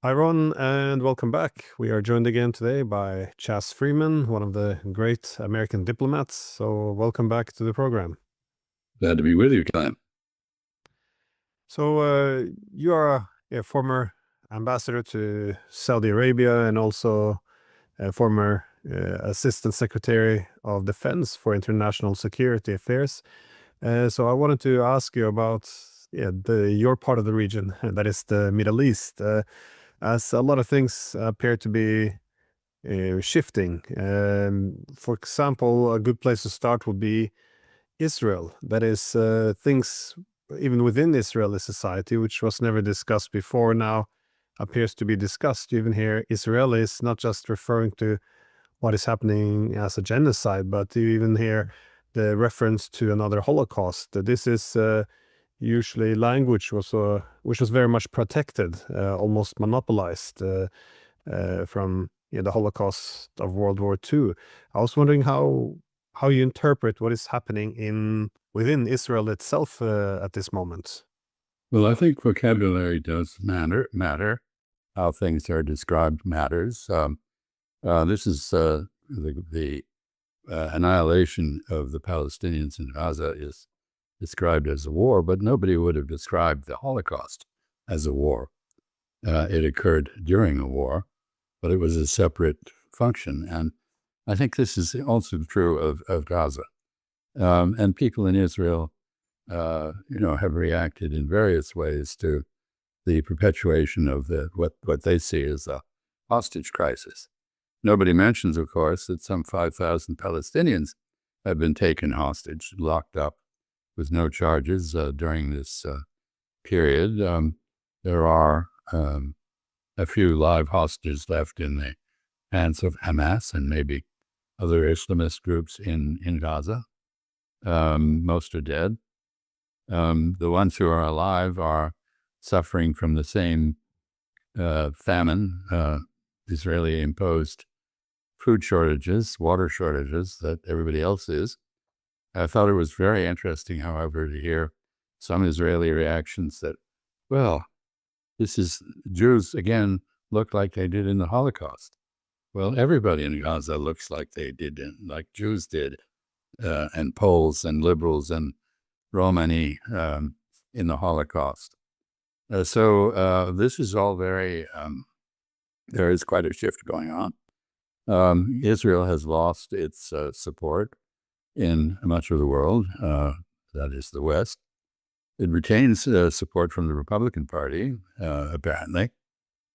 Hi, Ron, and welcome back. We are joined again today by Freeman, one of the great American diplomats. So, welcome back to the program. Glad to be with you, Clem. So, you are a former ambassador to Saudi Arabia and also a former Assistant Secretary of Defense for International Security Affairs. So, I wanted to ask you about your part of the region, that is the Middle East, as a lot of things appear to be shifting. For example, a good place to start would be Israel. That is, things even within Israeli society, which was never discussed before, now appears to be discussed. You even hear Israelis not just referring to what is happening as a genocide, but you even hear the reference to another Holocaust. This is usually language which was very much protected, almost monopolized from the Holocaust of World War II. I was wondering how you interpret what is happening within Israel itself at this moment. Well, I think vocabulary does matter. How things are described matters. This is the annihilation of the Palestinians in Gaza is described as a war, but nobody would have described the Holocaust as a war. It occurred during a war, but it was a separate function. And I think this is also true of Gaza. And people in Israel, have reacted in various ways to the perpetuation of what they see as a hostage crisis. Nobody mentions, of course, that some 5,000 Palestinians have been taken hostage, locked up with no charges during this period. There are a few live hostages left in the hands of Hamas and maybe other Islamist groups in Gaza. Most are dead. The ones who are alive are suffering from the same famine, Israeli-imposed food shortages, water shortages that everybody else is. I thought it was very interesting, however, to hear some Israeli reactions that, well, Jews, again, look like they did in the Holocaust. Well, everybody in Gaza looks like they did, like Jews did, and Poles and liberals and Romani in the Holocaust. So this is all very, there is quite a shift going on. Israel has lost its support in much of the world, that is the West. It retains support from the Republican Party, apparently,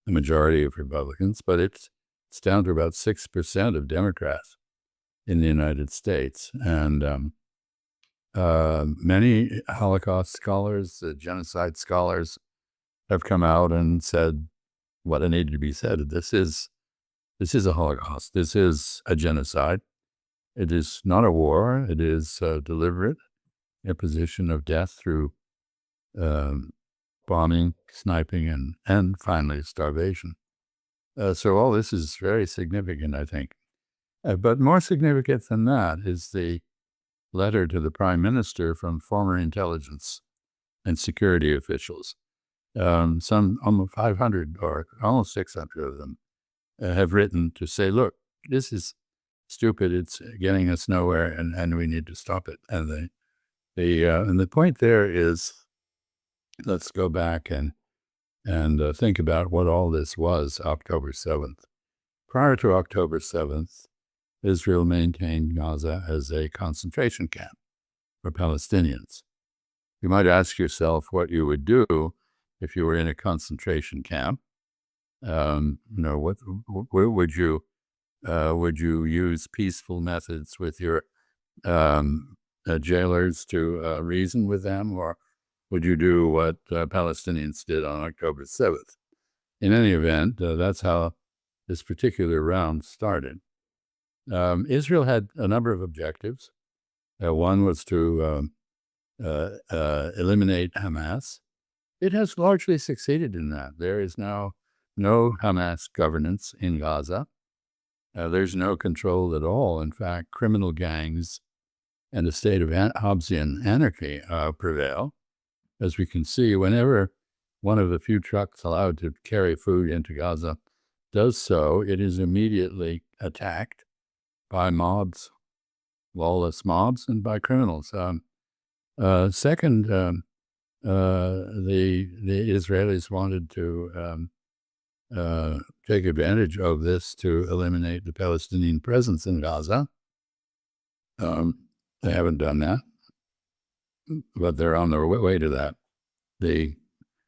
the majority of Republicans, but it's down to about 6% of Democrats in the United States. And many Holocaust scholars, genocide scholars, have come out and said what needed to be said. This is a Holocaust. This is a genocide. It is not a war. It is deliberate imposition of death through bombing, sniping, and finally starvation. So all this is very significant, I think. But more significant than that is the letter to the Prime Minister from former intelligence and security officials. Some almost 500 or almost 600 of them have written to say, look, this is stupid. It's getting us nowhere, and we need to stop it. And the point there is, let's go back and think about what all this was October 7th. Prior to October 7th, Israel maintained Gaza as a concentration camp for Palestinians. You might ask yourself what you would do if you were in a concentration camp. What would you use peaceful methods with your jailers to reason with them, or would you do what Palestinians did on October 7th? In any event, that's how this particular round started. Israel had a number of objectives. One was to eliminate Hamas. It has largely succeeded in that. There is now no Hamas governance in Gaza. There's no control at all. In fact, criminal gangs and a state of Hobbesian anarchy prevail. As we can see, whenever one of the few trucks allowed to carry food into Gaza does so, it is immediately attacked by mobs, lawless mobs, and by criminals. Second, the Israelis wanted to take advantage of this to eliminate the Palestinian presence in Gaza. They haven't done that, but they're on their way to that. The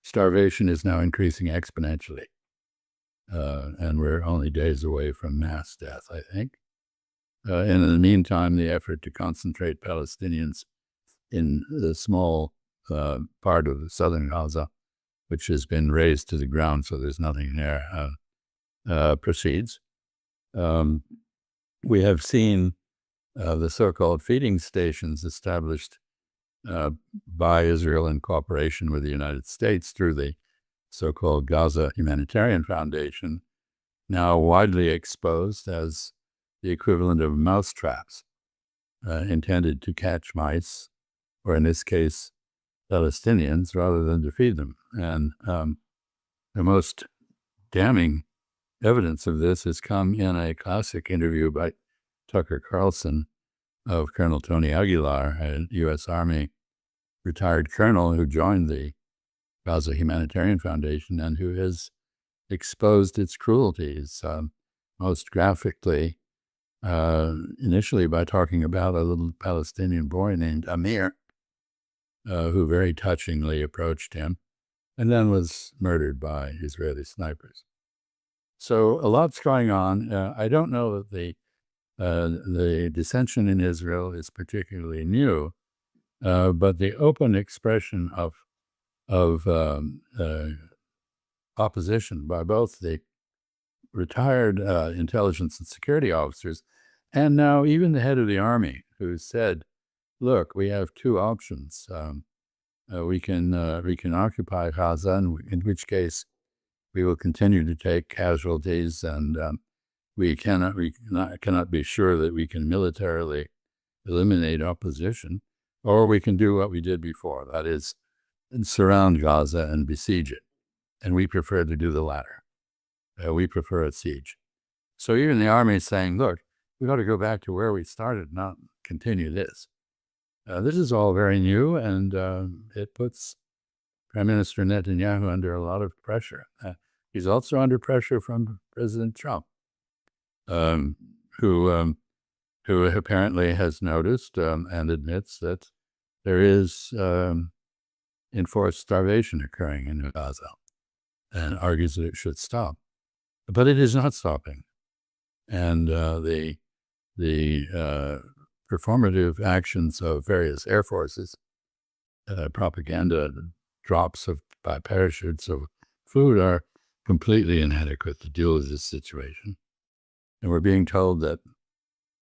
starvation is now increasing exponentially, and we're only days away from mass death, I think. And in the meantime, the effort to concentrate Palestinians in the small part of the southern Gaza, which has been razed to the ground, so there's nothing there, proceeds. We have seen the so-called feeding stations established by Israel in cooperation with the United States through the so-called Gaza Humanitarian Foundation, now widely exposed as the equivalent of mouse traps intended to catch mice, or in this case, Palestinians, rather than to feed them. And the most damning evidence of this has come in a classic interview by Tucker Carlson of Colonel Tony Aguilar, a U.S. Army retired colonel who joined the Gaza Humanitarian Foundation and who has exposed its cruelties most graphically, initially by talking about a little Palestinian boy named Amir, who very touchingly approached him and then was murdered by Israeli snipers. So a lot's going on. I don't know that the dissension in Israel is particularly new, but the open expression of opposition by both the retired intelligence and security officers and now even the head of the army, who said, look, we have two options. We can occupy Gaza, in which case we will continue to take casualties, and we cannot be sure that we can militarily eliminate opposition, or we can do what we did before, that is, surround Gaza and besiege it. And we prefer to do the latter. We prefer a siege. So even the army is saying, look, we got to go back to where we started, not continue this. This is all very new, and it puts Prime Minister Netanyahu under a lot of pressure. He's also under pressure from President Trump, who apparently has noticed and admits that there is enforced starvation occurring in Gaza, and argues that it should stop. But it is not stopping. And the performative actions of various air forces, propaganda, drops by parachutes of food are completely inadequate to deal with this situation. And we're being told that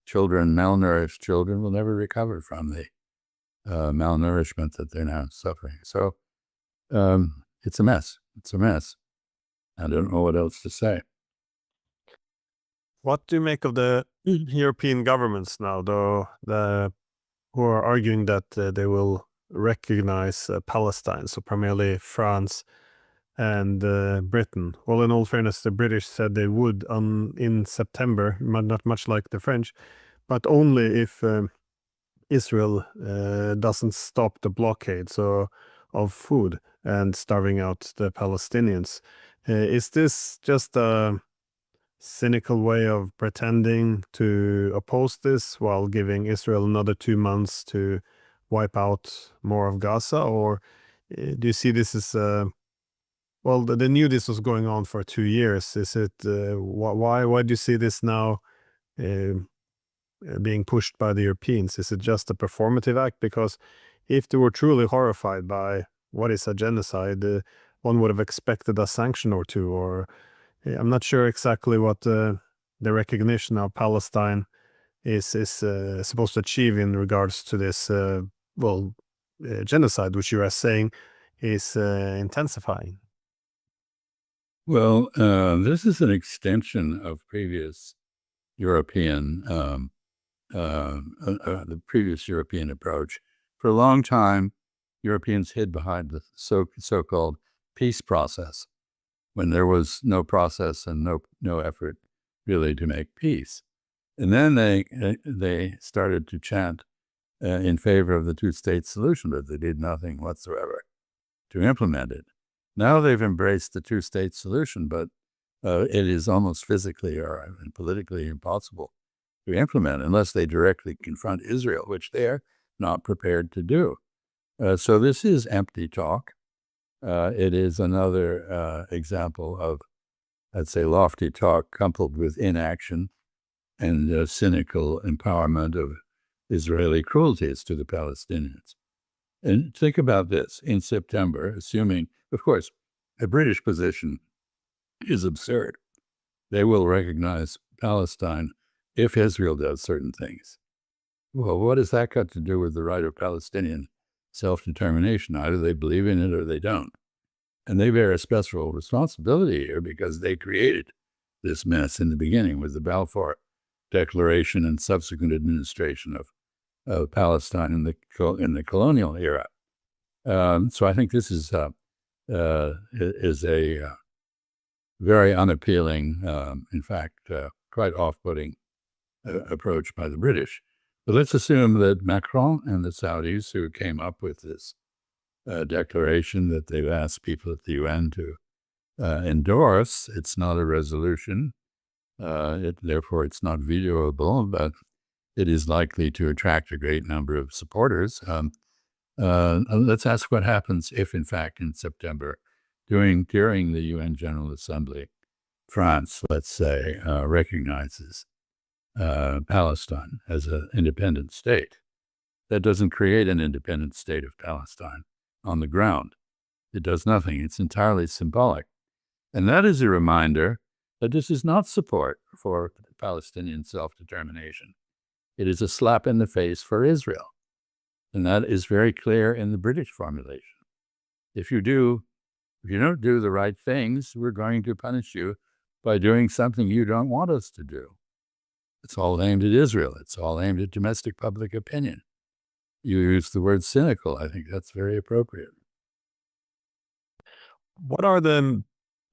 malnourished children, will never recover from the malnourishment that they're now suffering. So it's a mess. It's a mess. I don't know what else to say. What do you make of the European governments now, though, who are arguing that they will recognize Palestine, so primarily France and Britain? Well, in all fairness, the British said they would in September, not much like the French, but only if Israel doesn't stop the blockade of food and starving out the Palestinians. Is this just a cynical way of pretending to oppose this while giving Israel another 2 months to wipe out more of Gaza? Or do you see this as well, they knew this was going on for 2 years. Is it why do you see this now being pushed by the Europeans? Is it just a performative act? Because if they were truly horrified by what is a genocide, one would have expected a sanction or two, or I'm not sure exactly what the recognition of Palestine is supposed to achieve in regards to this genocide, which you are saying is intensifying. Well, this is an extension of previous European, the previous European approach. For a long time, Europeans hid behind the so-called peace process when there was no process and no effort really to make peace. And then they started to chant in favor of the two-state solution, but they did nothing whatsoever to implement it. Now they've embraced the two-state solution, but it is almost physically or politically impossible to implement unless they directly confront Israel, which they are not prepared to do. So this is empty talk. It is another example of, I'd say, lofty talk coupled with inaction and cynical empowerment of Israeli cruelties to the Palestinians. And think about this. In September, assuming, of course, a British position is absurd. They will recognize Palestine if Israel does certain things. Well, what has that got to do with the right of Palestinian self-determination? Either they believe in it or they don't. And they bear a special responsibility here because they created this mess in the beginning with the Balfour Declaration and subsequent administration of Palestine in the colonial era. So I think this is a very unappealing, in fact, quite off-putting approach by the British. But let's assume that Macron and the Saudis, who came up with this declaration that they've asked people at the UN to endorse, it's not a resolution, therefore it's not vetoable, but it is likely to attract a great number of supporters. Let's ask what happens if, in fact, in September, during the UN General Assembly, France, let's say, recognizes Palestine as an independent state. That doesn't create an independent state of Palestine on the ground. It does nothing. It's entirely symbolic. And that is a reminder that this is not support for Palestinian self-determination. It is a slap in the face for Israel. And that is very clear in the British formulation. If you don't do the right things, we're going to punish you by doing something you don't want us to do. It's all aimed at Israel. It's all aimed at domestic public opinion. You use the word cynical. I think that's very appropriate. What are the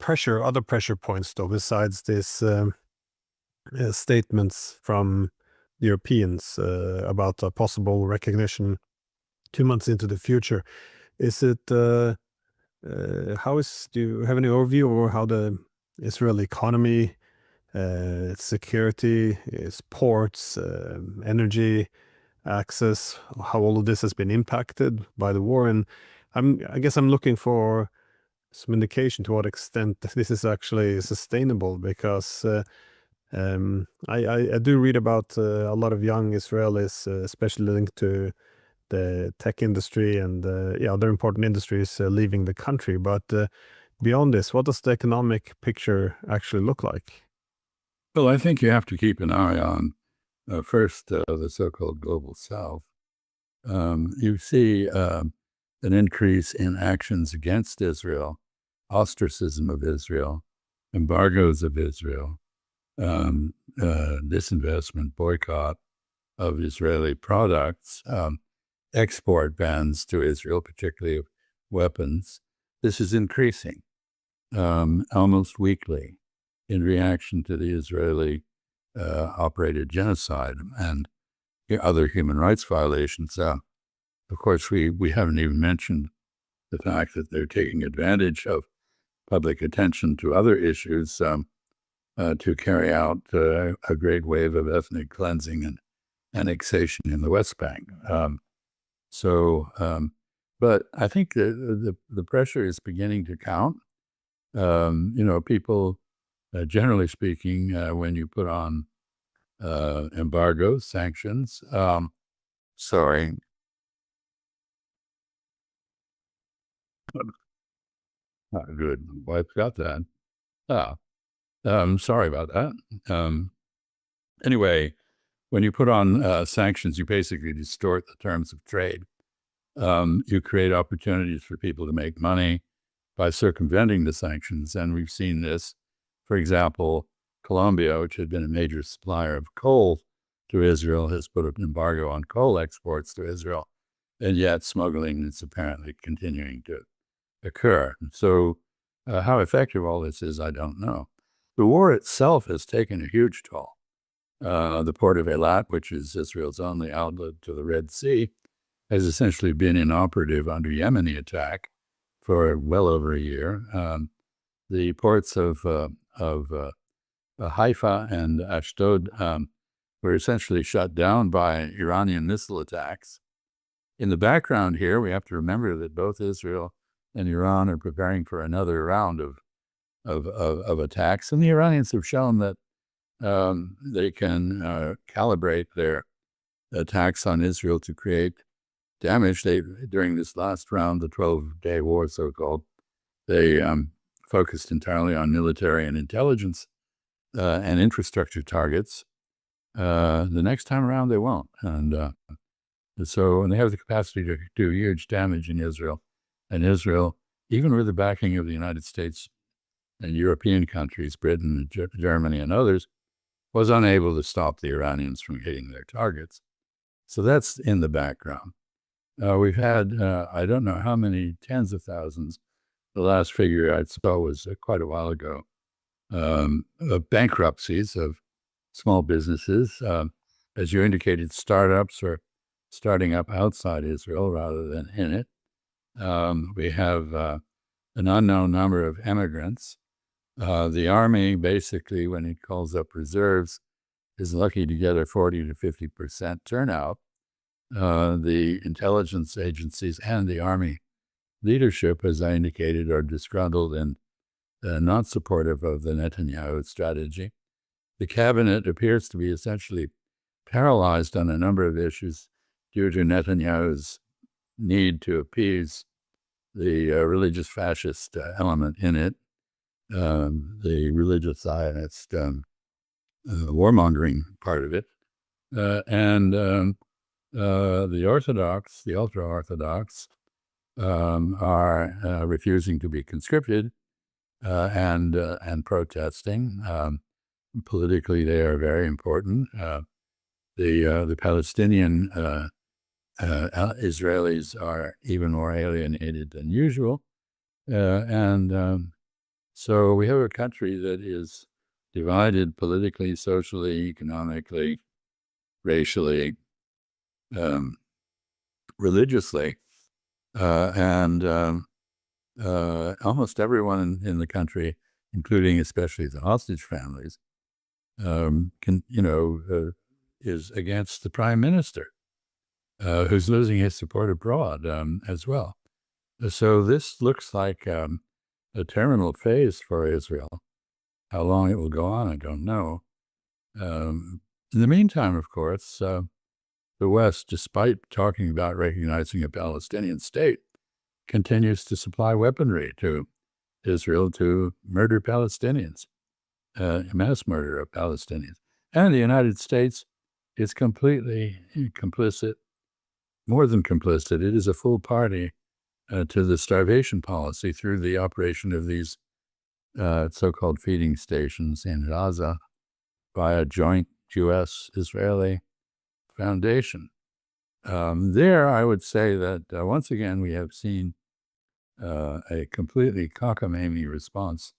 other pressure points, though, besides these statements from Europeans about a possible recognition 2 months into the future? Is it, do you have any overview over how the Israeli economy, its security, its ports, energy access, how all of this has been impacted by the war? And I guess I'm looking for some indication to what extent this is actually sustainable, because I do read about a lot of young Israelis, especially linked to the tech industry and other important industries leaving the country. But beyond this, what does the economic picture actually look like? Well, I think you have to keep an eye on, first, the so-called global south. You see an increase in actions against Israel, ostracism of Israel, embargoes of Israel, disinvestment, boycott of Israeli products, export bans to Israel, particularly of weapons. This is increasing almost weekly in reaction to the Israeli operated genocide and other human rights violations. Of course, we haven't even mentioned the fact that they're taking advantage of public attention to other issues to carry out a great wave of ethnic cleansing and annexation in the West Bank. But I think the pressure is beginning to count. People, generally speaking, when you put on embargoes, sanctions, sorry. Good. Wife got that. Sorry about that. Anyway, when you put on sanctions, you basically distort the terms of trade. You create opportunities for people to make money by circumventing the sanctions. And we've seen this, for example, Colombia, which had been a major supplier of coal to Israel, has put an embargo on coal exports to Israel, and yet smuggling is apparently continuing to occur. So how effective all this is, I don't know. The war itself has taken a huge toll. The port of Eilat, which is Israel's only outlet to the Red Sea, has essentially been inoperative under Yemeni attack for well over a year. The ports of Haifa and Ashdod were essentially shut down by Iranian missile attacks. In the background here, we have to remember that both Israel and Iran are preparing for another round of attacks, and the Iranians have shown that they can calibrate their attacks on Israel to create damage. During this last round, the 12-day war, so-called, they focused entirely on military and intelligence and infrastructure targets. The next time around, they won't. And they have the capacity to do huge damage in Israel. And Israel, even with the backing of the United States and European countries, Britain, Germany, and others, was unable to stop the Iranians from hitting their targets. So that's in the background. We've had, I don't know how many tens of thousands. The last figure I saw was quite a while ago, of bankruptcies of small businesses. As you indicated, startups are starting up outside Israel rather than in it. We have an unknown number of immigrants. The Army, basically, when it calls up reserves, is lucky to get a 40 to 50% turnout. The intelligence agencies and the Army leadership, as I indicated, are disgruntled and not supportive of the Netanyahu strategy. The cabinet appears to be essentially paralyzed on a number of issues due to Netanyahu's need to appease the religious fascist element in it, the religious Zionist warmongering part of it, and the Orthodox, the ultra-Orthodox, are refusing to be conscripted and protesting. Politically, they are very important. The Palestinian Israelis are even more alienated than usual. So we have a country that is divided politically, socially, economically, racially, religiously, and almost everyone in the country, including especially the hostage families, is against the prime minister, who's losing his support abroad as well. So this looks like a terminal phase for Israel. How long it will go on, I don't know. In the meantime, of course, the West, despite talking about recognizing a Palestinian state, continues to supply weaponry to Israel to murder Palestinians, mass murder of Palestinians. And the United States is completely complicit, more than complicit. It is a full party to the starvation policy through the operation of these so-called feeding stations in Gaza by a joint U.S. Israeli foundation. There, I would say that once again we have seen a completely cockamamie response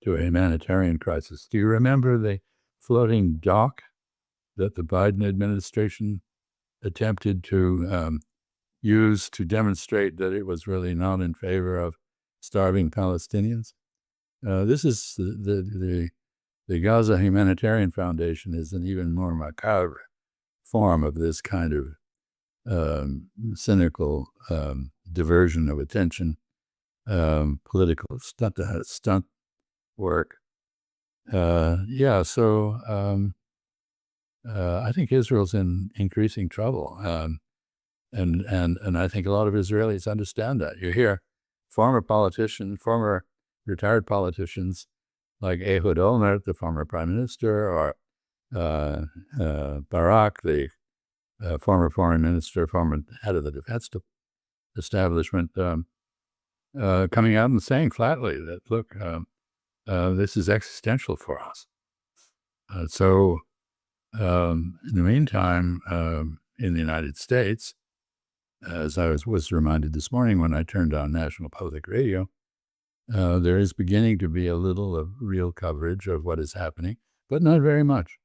to a humanitarian crisis. Do you remember the floating dock that the Biden administration attempted to use to demonstrate that it was really not in favor of starving Palestinians? This is the Gaza Humanitarian Foundation is an even more macabre form of this kind of cynical diversion of attention, political stunt work. So I think Israel's in increasing trouble, and I think a lot of Israelis understand that. You hear former retired politicians like Ehud Olmert, the former prime minister, or Barak, the former foreign minister, former head of the defense establishment, coming out and saying flatly that, look, this is existential for us. So in the meantime, in the United States, as I was reminded this morning when I turned on National Public Radio, there is beginning to be a little of real coverage of what is happening, but not very much.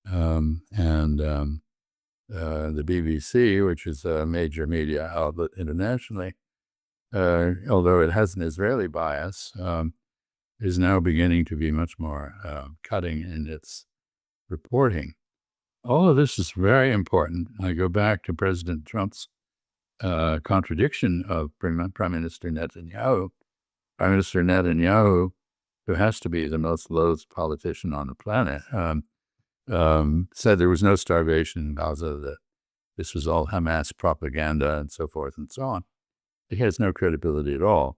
The BBC, which is a major media outlet internationally, although it has an Israeli bias, is now beginning to be much more cutting in its reporting. All of this is very important. I go back to President Trump's contradiction of Prime Minister Netanyahu. Prime Minister Netanyahu, who has to be the most loathed politician on the planet, said there was no starvation in Gaza, that this was all Hamas propaganda and so forth and so on. He has no credibility at all.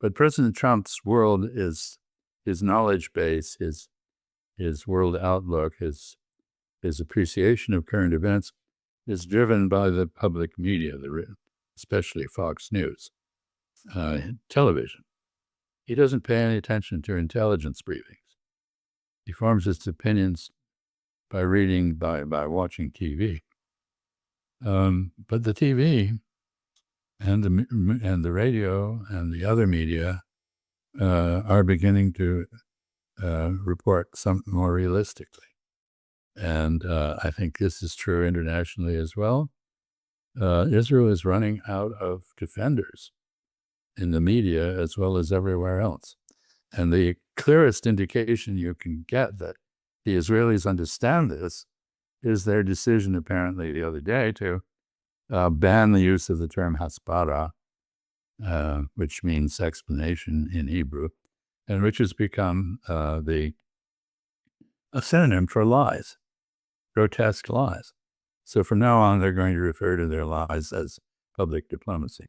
But President Trump's world is his knowledge base, his world outlook, his appreciation of current events is driven by the public media, especially Fox News, television. He doesn't pay any attention to intelligence briefings. He forms his opinions by reading, by watching TV. But the TV and the radio and the other media are beginning to report something more realistically. And I think this is true internationally as well. Israel is running out of defenders in the media as well as everywhere else. And the clearest indication you can get that the Israelis understand this is their decision, apparently, the other day to ban the use of the term hasbara, which means explanation in Hebrew, and which has become a synonym for lies, grotesque lies. So from now on, they're going to refer to their lies as public diplomacy.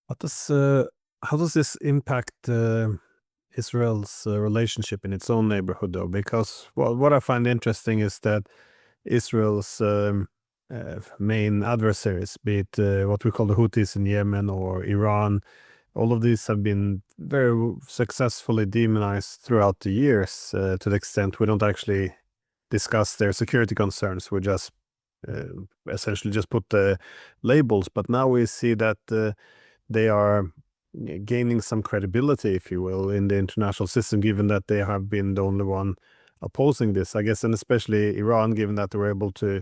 How does this impact Israel's relationship in its own neighborhood, though? Because, well, what I find interesting is that Israel's main adversaries, be it what we call the Houthis in Yemen or Iran, all of these have been very successfully demonized throughout the years, to the extent we don't actually discuss their security concerns. We just essentially just put the labels. But now we see that they are gaining some credibility, if you will, in the international system, given that they have been the only one opposing this, I guess, and especially Iran, given that they were able to,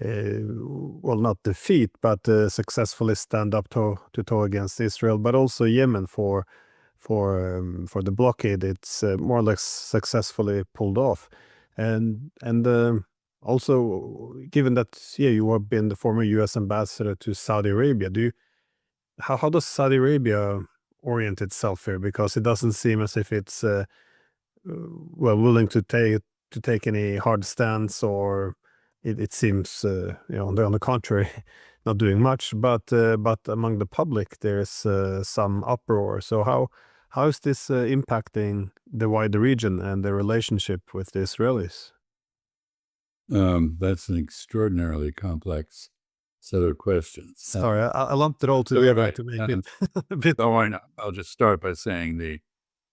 well, not defeat, but successfully stand up toe to toe against Israel, but also Yemen for the blockade. It's more or less successfully pulled off, and also given that you have been the former U.S. ambassador to Saudi Arabia, how does Saudi Arabia orient itself here? Because it doesn't seem as if it's well willing to take any hard stance, or it seems on the contrary, not doing much. But among the public, there's some uproar. So how is this impacting the wider region and the relationship with the Israelis? That's an extraordinarily complex set of questions. Sorry, I lumped it all together to make it a bit. Oh, why not? I'll just start by saying the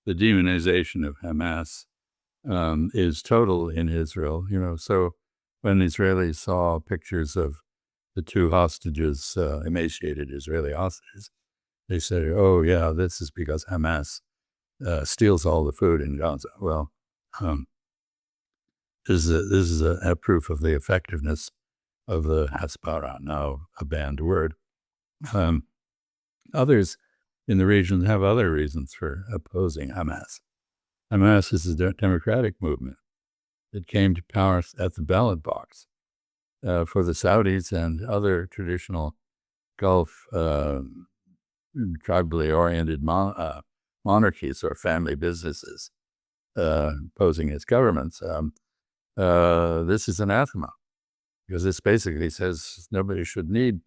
demonization of Hamas is total in Israel. So when Israelis saw pictures of the two hostages, emaciated Israeli hostages, they said, "Oh yeah, this is because Hamas steals all the food in Gaza." Well, this is a proof of the effectiveness of the hasbara, now a banned word. Others in the region have other reasons for opposing Hamas. Hamas is a democratic movement that came to power at the ballot box. For the Saudis and other traditional Gulf tribally oriented monarchies or family businesses posing as governments, this is anathema, because this basically says nobody should need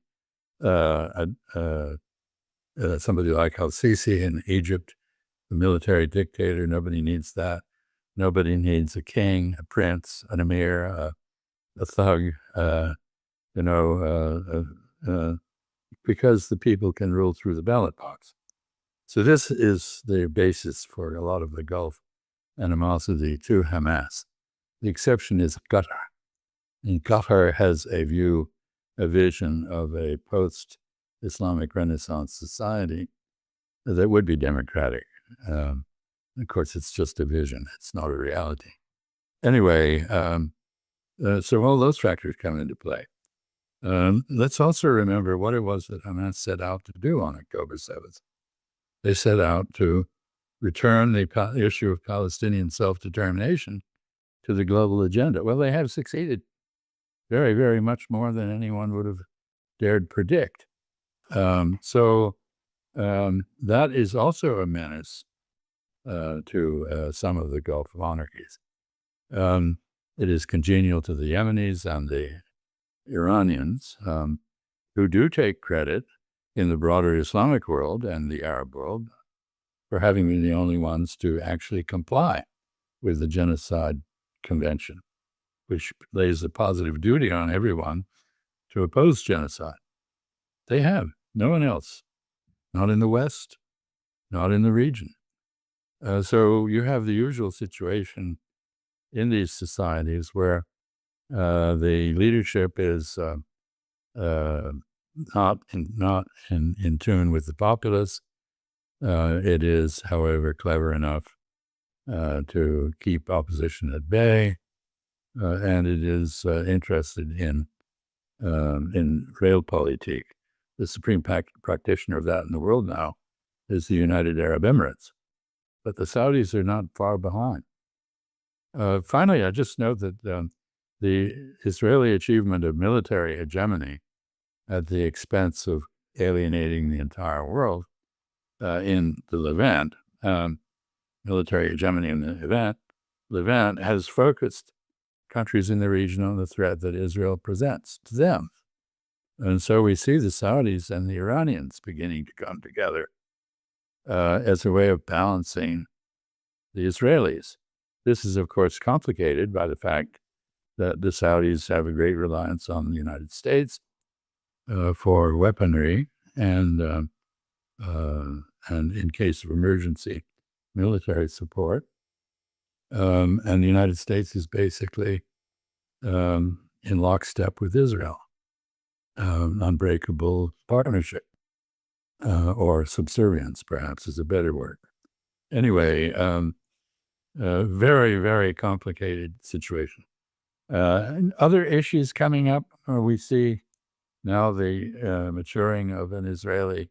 somebody like al-Sisi in Egypt, the military dictator. Nobody needs that. Nobody needs a king, a prince, an emir, a thug, because the people can rule through the ballot box. So this is the basis for a lot of the Gulf animosity to Hamas. The exception is Qatar. And Qatar has a vision of a post-Islamic Renaissance society that would be democratic. Of course, it's just a vision. It's not a reality. Anyway, so all those factors come into play. Let's also remember what it was that Hamas set out to do on October 7th. They set out to return the issue of Palestinian self-determination to the global agenda. Well, they have succeeded very, very much more than anyone would have dared predict. So that is also a menace to some of the Gulf monarchies. It is congenial to the Yemenis and the Iranians, who do take credit in the broader Islamic world and the Arab world for having been the only ones to actually comply with the Genocide Convention, which lays a positive duty on everyone to oppose genocide. They have, no one else, not in the West, not in the region. So you have the usual situation in these societies where the leadership is not in tune with the populace. It is, however, clever enough to keep opposition at bay, and it is interested in realpolitik. The supreme practitioner of that in the world now is the United Arab Emirates, but the Saudis are not far behind. Finally, I just note that the Israeli achievement of military hegemony at the expense of alienating the entire world in the Levant, military hegemony in the Levant has focused countries in the region on the threat that Israel presents to them. And so we see the Saudis and the Iranians beginning to come together as a way of balancing the Israelis. This is, of course, complicated by the fact that the Saudis have a great reliance on the United States for weaponry and in case of emergency, military support. And the United States is basically in lockstep with Israel, unbreakable partnership, or subservience, perhaps, is a better word. Anyway, very, very complicated situation. And other issues coming up, we see now the maturing of an Israeli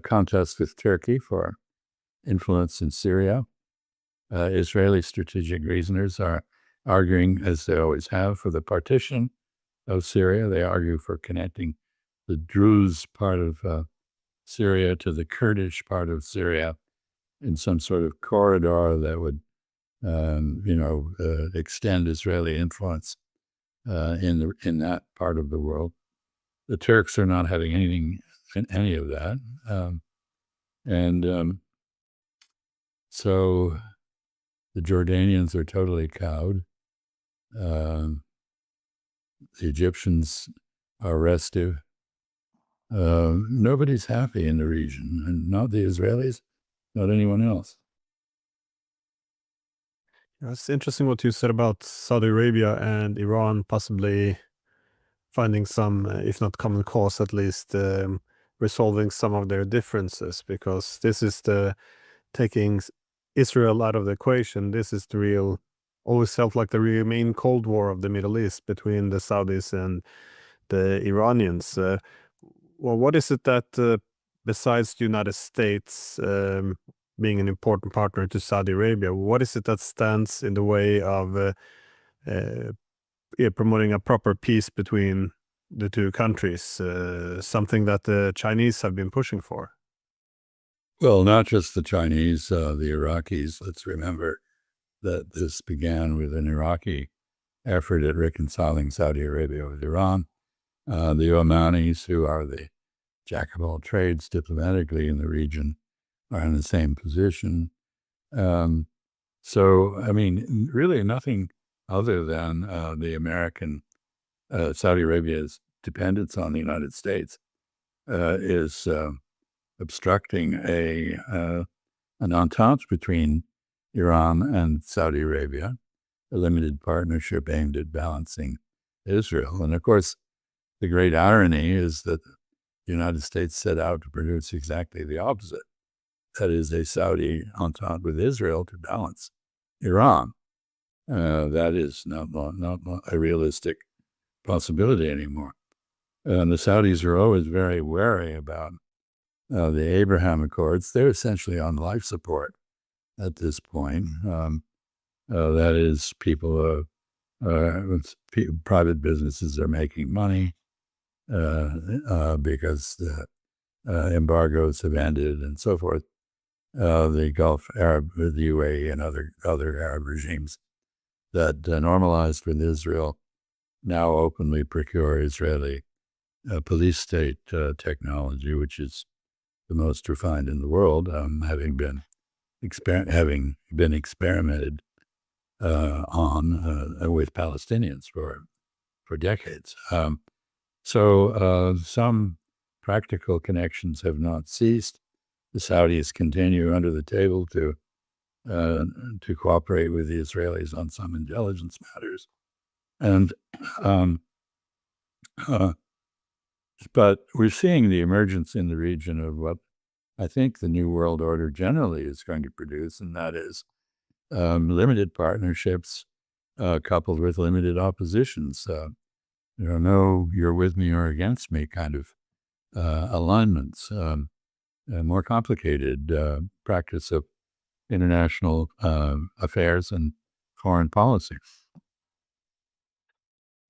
contest with Turkey for influence in Syria. Israeli strategic reasoners are arguing, as they always have, for the partition of Syria. They argue for connecting the Druze part of Syria to the Kurdish part of Syria in some sort of corridor that would, extend Israeli influence in that part of the world. The Turks are not having any of that, so the Jordanians are totally cowed. The Egyptians are restive. Nobody's happy in the region, and not the Israelis, not anyone else. It's interesting what you said about Saudi Arabia and Iran possibly finding some, if not common cause, at least resolving some of their differences, because this is the taking Israel out of the equation. This is the real, always felt like the real main Cold War of the Middle East between the Saudis and the Iranians. Well, what is it that, besides the United States being an important partner to Saudi Arabia, what is it that stands in the way of promoting a proper peace between the two countries, something that the Chinese have been pushing for? Well, not just the Chinese, the Iraqis. Let's remember that this began with an Iraqi effort at reconciling Saudi Arabia with Iran. The Omanis, who are the jack of all trades diplomatically in the region, are in the same position. So, I mean, really nothing other than the American, Saudi Arabia's dependence on the United States is obstructing an entente between Iran and Saudi Arabia, a limited partnership aimed at balancing Israel. And of course, the great irony is that the United States set out to produce exactly the opposite. That is, a Saudi entente with Israel to balance Iran. That is not a realistic possibility anymore. And the Saudis are always very wary about the Abraham Accords. They're essentially on life support at this point. That is, private businesses are making money because the embargoes have ended and so forth. The Gulf Arab, the UAE, and other Arab regimes that normalized with Israel now openly procure Israeli police state technology, which is the most refined in the world, having been experimented on with Palestinians for decades. So some practical connections have not ceased. The Saudis continue under the table to cooperate with the Israelis on some intelligence matters, and but we're seeing the emergence in the region of what I think the New World Order generally is going to produce, and that is limited partnerships coupled with limited oppositions. There are no "you're with me or against me" kind of alignments. A more complicated practice of international affairs and foreign policy.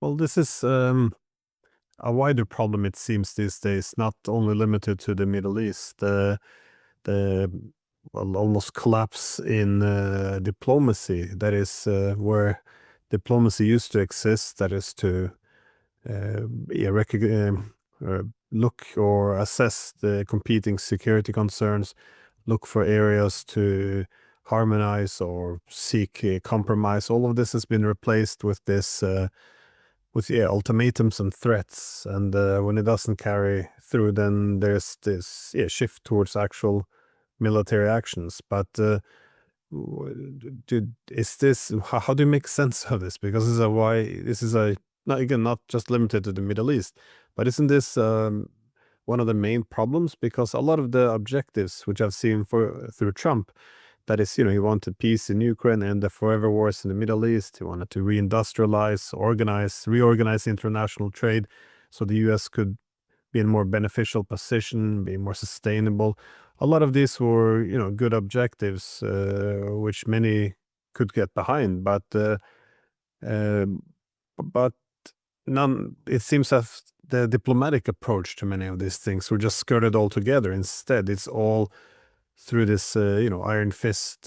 Well, this is a wider problem, it seems, these days, not only limited to the Middle East. The almost collapse in diplomacy, that is where diplomacy used to exist, that is to look or assess the competing security concerns, look for areas to harmonize or seek a compromise. All of this has been replaced with this ultimatums and threats, and when it doesn't carry through, then there's this shift towards actual military actions. But is this, how do you make sense of this? Because this is not just limited to the Middle East, but isn't this one of the main problems? Because a lot of the objectives which I've seen through Trump, that is, he wanted peace in Ukraine and the forever wars in the Middle East. He wanted to reindustrialize, reorganize international trade so the U.S. could be in a more beneficial position, be more sustainable. A lot of these were, good objectives, which many could get behind, but none. It seems that the diplomatic approach to many of these things were just skirted altogether. Instead, it's all through this, iron fist,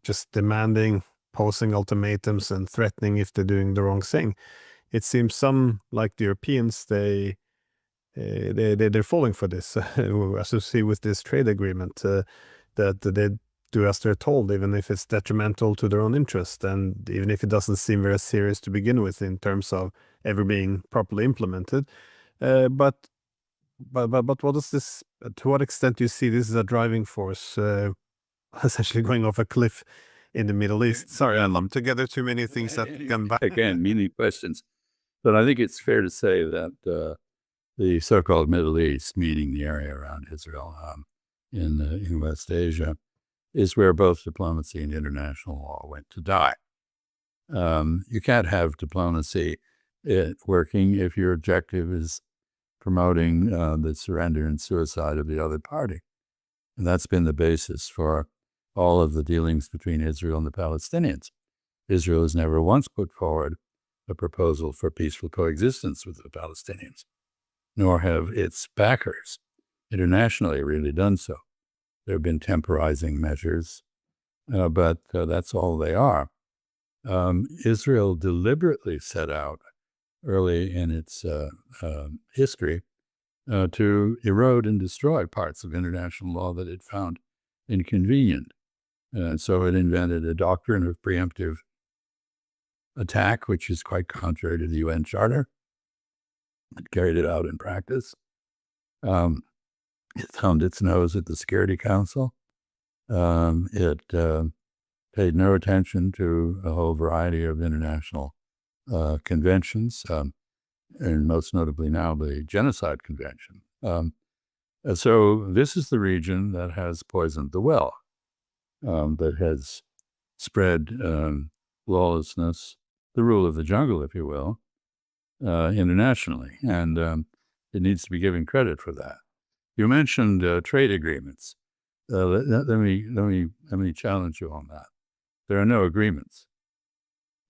just demanding, posing ultimatums, and threatening if they're doing the wrong thing. It seems some, like the Europeans, they're falling for this, as you see with this trade agreement, that they do as they're told, even if it's detrimental to their own interest, and even if it doesn't seem very serious to begin with in terms of ever being properly implemented. But what is this? To what extent do you see this as a driving force, essentially going off a cliff in the Middle East? Sorry, I lumped together too many things that come back. Again, many questions. But I think it's fair to say that the so-called Middle East, meaning the area around Israel in West Asia, is where both diplomacy and international law went to die. You can't have diplomacy working if your objective is promoting the surrender and suicide of the other party. And that's been the basis for all of the dealings between Israel and the Palestinians. Israel has never once put forward a proposal for peaceful coexistence with the Palestinians, nor have its backers internationally really done so. There have been temporizing measures, but that's all they are. Israel deliberately set out early in its history to erode and destroy parts of international law that it found inconvenient. So it invented a doctrine of preemptive attack, which is quite contrary to the UN Charter. It carried it out in practice. It thumbed its nose at the Security Council. It paid no attention to a whole variety of international conventions, and most notably now the Genocide Convention. And so this is the region that has poisoned the well, that has spread lawlessness, the rule of the jungle, if you will, internationally, and it needs to be given credit for that. You mentioned trade agreements. Let me challenge you on that. There are no agreements.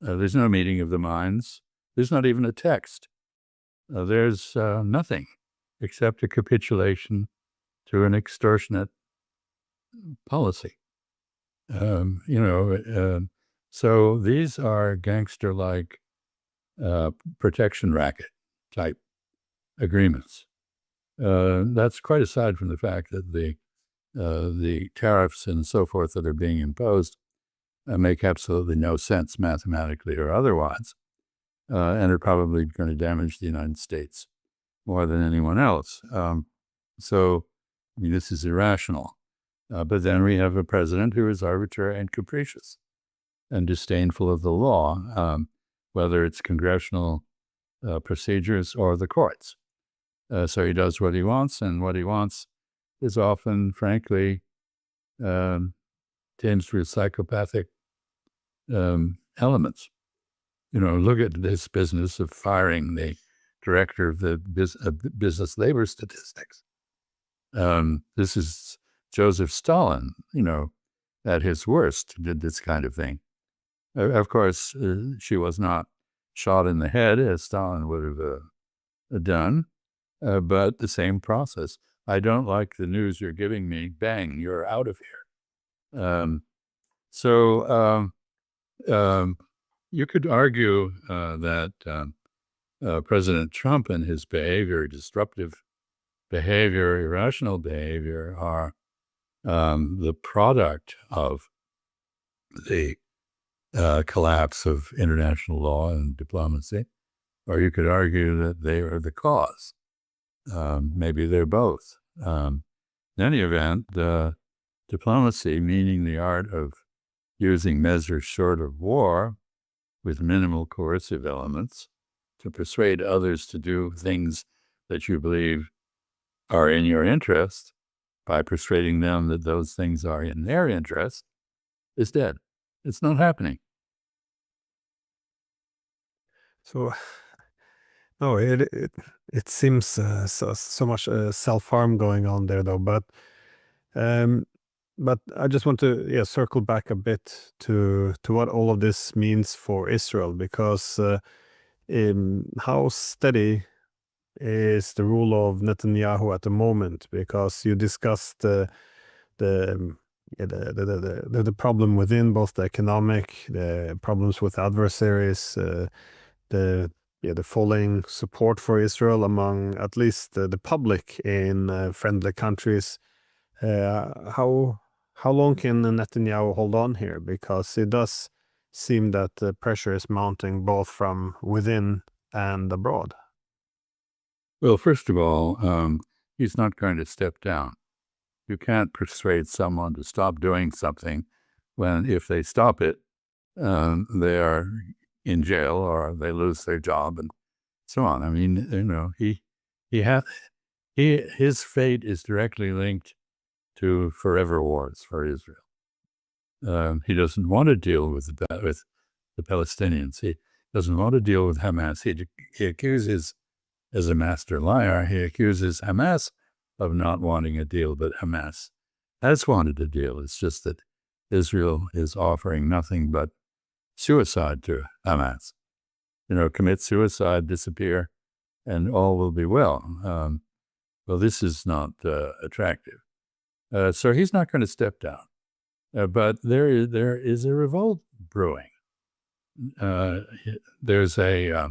There's no meeting of the minds. There's not even a text. There's nothing except a capitulation to an extortionate policy. So these are gangster-like protection racket type agreements. That's quite aside from the fact that the tariffs and so forth that are being imposed make absolutely no sense mathematically or otherwise, and are probably going to damage the United States more than anyone else. So, I mean, this is irrational. But then we have a president who is arbitrary and capricious and disdainful of the law, whether it's congressional procedures or the courts. So he does what he wants, and what he wants is often, frankly, tinged with psychopathic elements. Look at this business of firing the director of the business labor statistics. This is Joseph Stalin, at his worst, did this kind of thing. Of course, she was not shot in the head as Stalin would have done, but the same process. I don't like the news you're giving me. Bang, you're out of here. You could argue that President Trump and his behavior, disruptive behavior, irrational behavior, are the product of the collapse of international law and diplomacy, or you could argue that they are the cause. Maybe they're both. In any event, diplomacy, meaning the art of using measures short of war with minimal coercive elements to persuade others to do things that you believe are in your interest, by persuading them that those things are in their interest, is dead. It's not happening. So, no, it seems so much self-harm going on there, though. But I just want to circle back a bit to what all of this means for Israel, because how steady is the rule of Netanyahu at the moment? Because you discussed the problem within both the economic, the problems with adversaries, the falling support for Israel among at least the public in friendly countries. How long can Netanyahu hold on here? Because it does seem that the pressure is mounting both from within and abroad. Well, first of all, he's not going to step down. You can't persuade someone to stop doing something when, if they stop it, they are in jail or they lose their job and so on. I mean, his fate is directly linked to forever wars for Israel. He doesn't want to deal with the Palestinians. He doesn't want to deal with Hamas. He accuses, as a master liar, he accuses Hamas of not wanting a deal, but Hamas has wanted a deal. It's just that Israel is offering nothing but suicide to Hamas. Commit suicide, disappear, and all will be well. Well, this is not attractive. So he's not going to step down. But there is a revolt brewing. There's a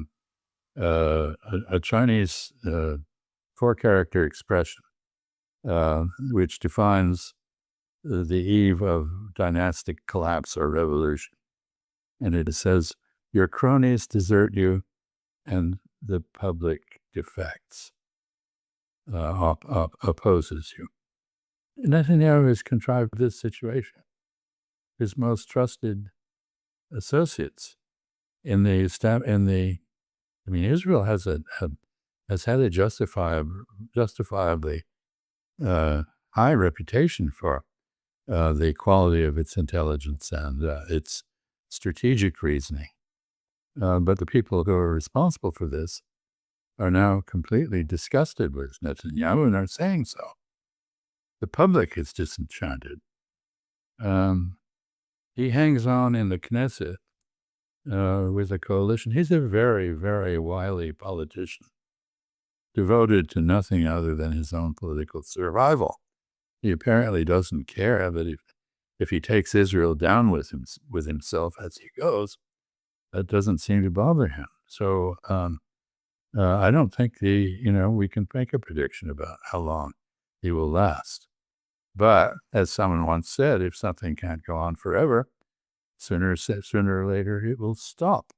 Chinese four-character expression which defines the eve of dynastic collapse or revolution. And it says, your cronies desert you and the public defects, opposes you. Netanyahu has contrived this situation. His most trusted associates Israel has had a justifiably high reputation for the quality of its intelligence and its strategic reasoning. But the people who are responsible for this are now completely disgusted with Netanyahu and are saying so. The public is disenchanted. He hangs on in the Knesset with a coalition. He's a very, very wily politician, devoted to nothing other than his own political survival. He apparently doesn't care that if he takes Israel down with himself as he goes, that doesn't seem to bother him. So I don't think we can make a prediction about how long he will last. But as someone once said, if something can't go on forever, sooner or later it will stop.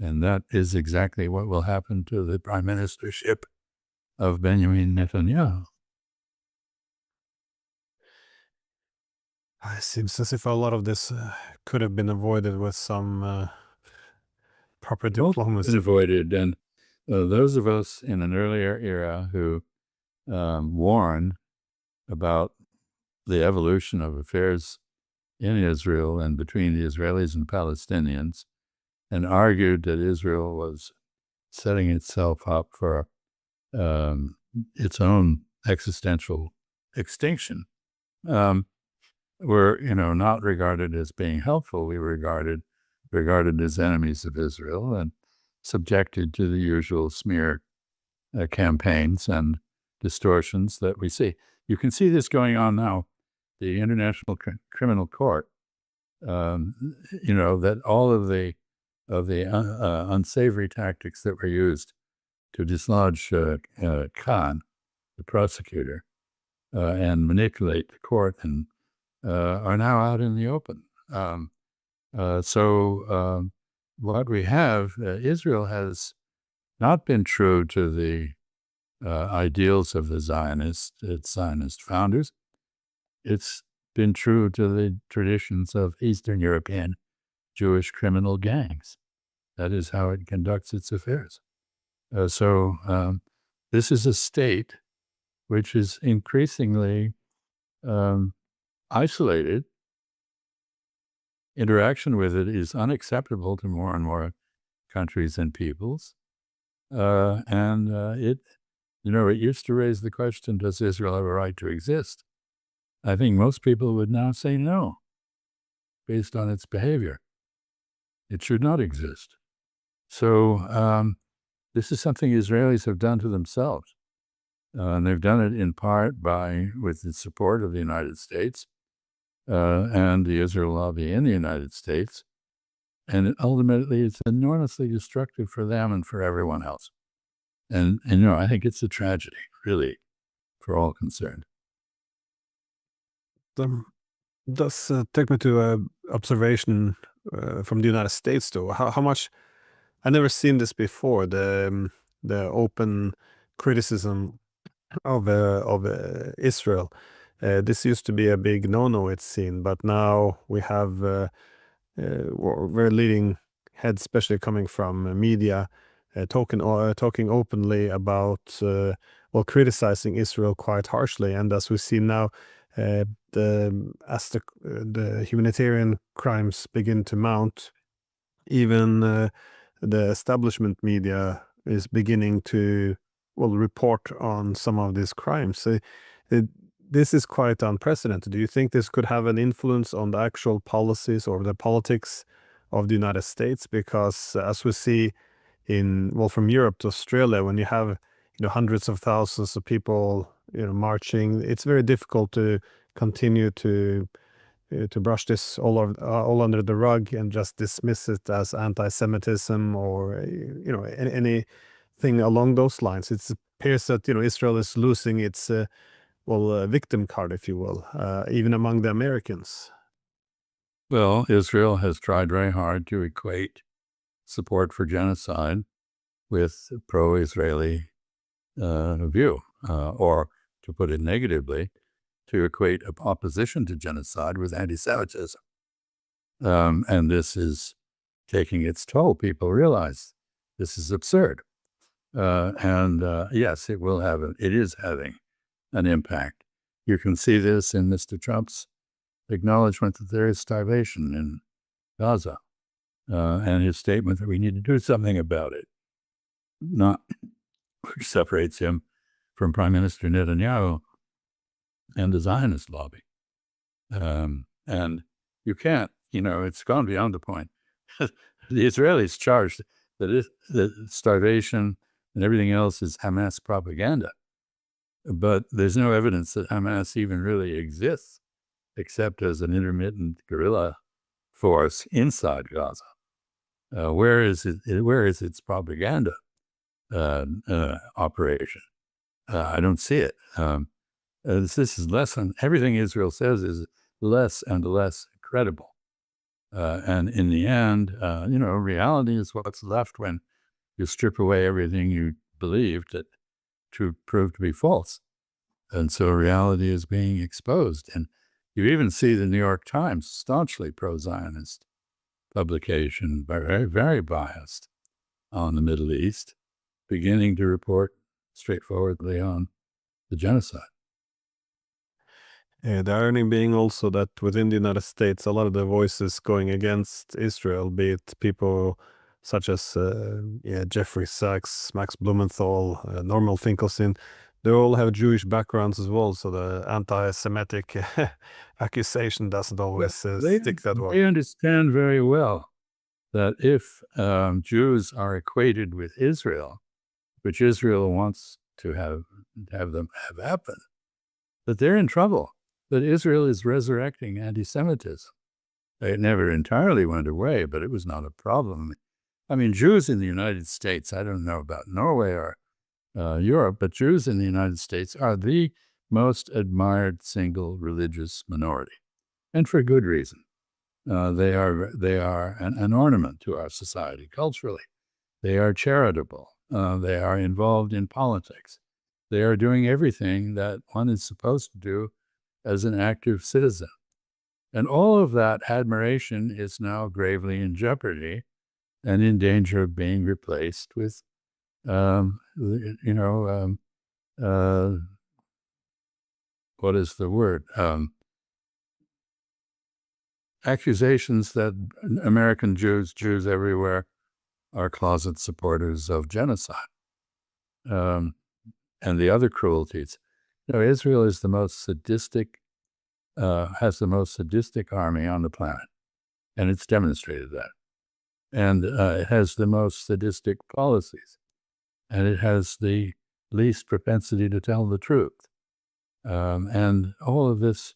And that is exactly what will happen to the prime ministership of Benjamin Netanyahu. It seems as if a lot of this could have been avoided with some proper diplomacy. It's avoided, and those of us in an earlier era who warned about the evolution of affairs in Israel and between the Israelis and Palestinians, and argued that Israel was setting itself up for its own existential extinction, were not regarded as being helpful. We were regarded as enemies of Israel and subjected to the usual smear campaigns and distortions that we see. You can see this going on now. The International Criminal Court, that all of the unsavory tactics that were used to dislodge Khan, the prosecutor, and manipulate the court, and are now out in the open. So what we have, Israel has not been true to the ideals of its Zionist founders. It's been true to the traditions of Eastern European Jewish criminal gangs. That is how it conducts its affairs. So this is a state which is increasingly isolated. Interaction with it is unacceptable to more and more countries and peoples. It used to raise the question, does Israel have a right to exist? I think most people would now say no, based on its behavior. It should not exist. So this is something Israelis have done to themselves. And they've done it in part with the support of the United States and the Israel lobby in the United States. And ultimately, it's enormously destructive for them and for everyone else. And I think it's a tragedy, really, for all concerned. Does take me to an observation from the United States, though. How much I never seen this before. The open criticism of Israel. This used to be a big no-no, it's seen, but now we have very leading heads, especially coming from media, talking openly about criticizing Israel quite harshly. And as we see now, as the humanitarian crimes begin to mount, even the establishment media is beginning to report on some of these crimes. This is quite unprecedented. Do you think this could have an influence on the actual policies or the politics of the United States? Because as we see from Europe to Australia, when you have hundreds of thousands of people marching, it's very difficult to continue to brush this all under the rug and just dismiss it as anti-Semitism or anything along those lines. It appears that Israel is losing its victim card, if you will, even among the Americans. Well, Israel has tried very hard to equate support for genocide with pro-Israeli view, or to put it negatively, to equate opposition to genocide with anti-Semitism. And this is taking its toll. People realize this is absurd. Yes, it is having an impact. You can see this in Mr. Trump's acknowledgement that there is starvation in Gaza, and his statement that we need to do something about it, which separates him from Prime Minister Netanyahu and the Zionist lobby. And you can't, it's gone beyond the point. The Israelis charged that starvation and everything else is Hamas propaganda. But there's no evidence that Hamas even really exists, except as an intermittent guerrilla force inside Gaza. Where is its propaganda operation? I don't see it. This is everything Israel says is less and less credible. And in the end, reality is what's left when you strip away everything you believed that to prove to be false. And so reality is being exposed. And you even see the New York Times, staunchly pro-Zionist publication, very, very biased on the Middle East, beginning to report straightforwardly on the genocide. The irony being also that within the United States, a lot of the voices going against Israel, be it people such as Jeffrey Sachs, Max Blumenthal, Norman Finkelstein, they all have Jewish backgrounds as well. So the anti-Semitic accusation doesn't always stick that well. They understand very well that if Jews are equated with Israel, which Israel wants to have happen, that they're in trouble. That Israel is resurrecting anti-Semitism. It never entirely went away, but it was not a problem. I mean, Jews in the United States, I don't know about Norway or Europe, but Jews in the United States are the most admired single religious minority, and for good reason. They are an ornament to our society culturally. They are charitable. They are involved in politics. They are doing everything that one is supposed to do as an active citizen. And all of that admiration is now gravely in jeopardy and in danger of being replaced with, what is the word? Accusations that American Jews everywhere, are closet supporters of genocide and the other cruelties. Israel is the most sadistic, has the most sadistic army on the planet, and it's demonstrated that. And it has the most sadistic policies, and it has the least propensity to tell the truth. And all of this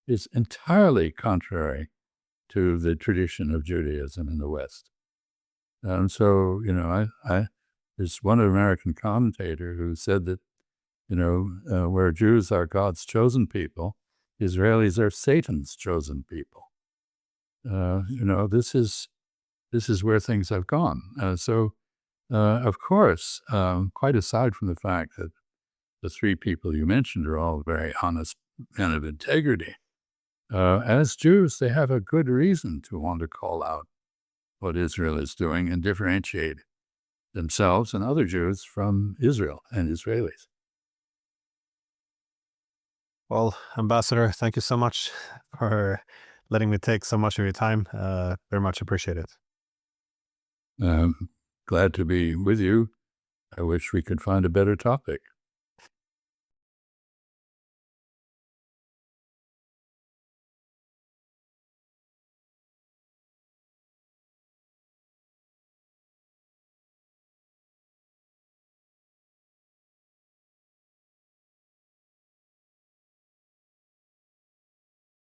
is entirely contrary to the tradition of Judaism in the West. And so, there's one American commentator who said that, where Jews are God's chosen people, Israelis are Satan's chosen people. This is where things have gone. Of course, quite aside from the fact that the three people you mentioned are all very honest men of integrity, as Jews, they have a good reason to want to call out what Israel is doing and differentiate themselves and other Jews from Israel and Israelis. Well, Ambassador, thank you so much for letting me take so much of your time. Very much appreciate it. Glad to be with you. I wish we could find a better topic.